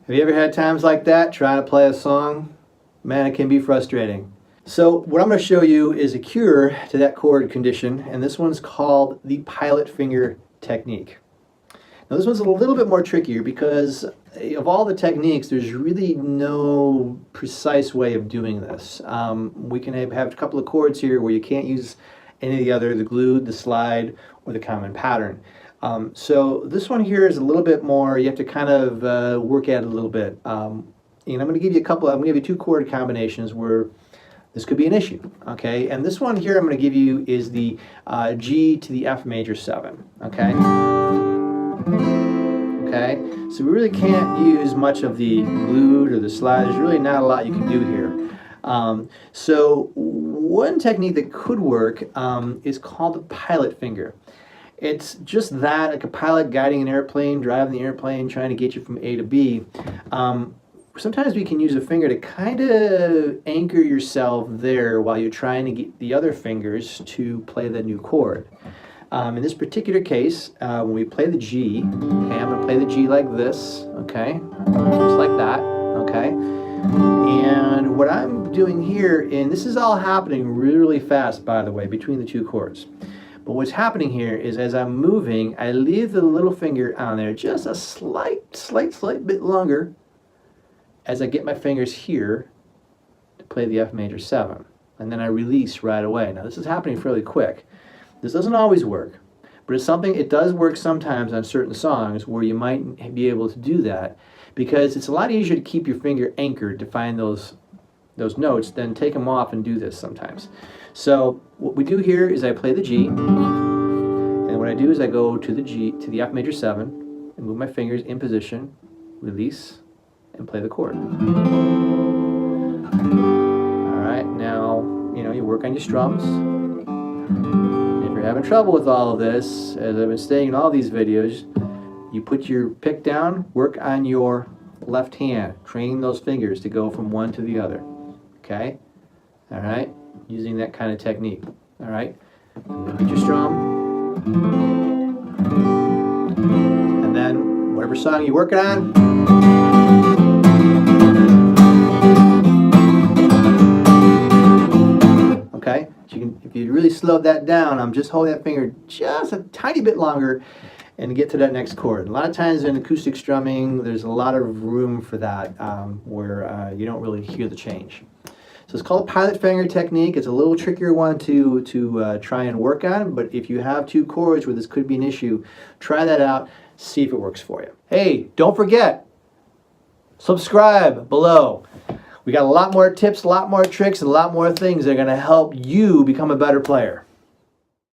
Have you ever had times like that trying to play a song? Man, it can be frustrating. So what I'm going to show you is a cure to that chord condition, and this one's called the pilot finger technique. Now this one's a little bit more trickier because of all the techniques, there's really no precise way of doing this. We can have a couple of chords here where you can't use any of the other, the glued, the slide, or the common pattern. So this one here is a little bit more, you have to kind of work at it a little bit. And I'm going to give you I'm going to give you two chord combinations where this could be an issue, okay? And this one here I'm going to give you is the G to the F major 7, okay? Okay, so we really can't use much of the glued or the slide. There's really not a lot you can do here. So one technique that could work is called the pilot finger. It's just that, like a pilot guiding an airplane, driving the airplane, trying to get you from A to B. Sometimes we can use a finger to kind of anchor yourself there while you're trying to get the other fingers to play the new chord. In this particular case, when we play the G, okay, I'm going to play the G like this, okay, just like that, okay. And what I'm doing here, and this is all happening really fast, by the way, between the two chords. But what's happening here is as I'm moving, I leave the little finger on there just a slight bit longer as I get my fingers here to play the F major 7. And then I release right away. Now this is happening fairly quick. This doesn't always work, but it's something, it does work sometimes on certain songs where you might be able to do that because it's a lot easier to keep your finger anchored to find those notes than take them off and do this sometimes. So what we do here is I play the G, and what I do is I go to the G, to the F major 7, and move my fingers in position, release, and play the chord. Alright, now, you work on your strums. If you're having trouble with all of this, as I've been saying in all these videos, you put your pick down, work on your left hand, training those fingers to go from one to the other. Okay? Alright? Using that kind of technique. Alright? Get your strum. And then, whatever song you're working on, okay? So you can, if you really slowed that down, I'm just holding that finger just a tiny bit longer and get to that next chord. A lot of times in acoustic strumming, there's a lot of room for that where you don't really hear the change. So it's called a pilot finger technique. It's a little trickier one to try and work on, but if you have two chords where this could be an issue, try that out, see if it works for you. Hey, don't forget, subscribe below. We got a lot more tips, a lot more tricks, and a lot more things that are going to help you become a better player.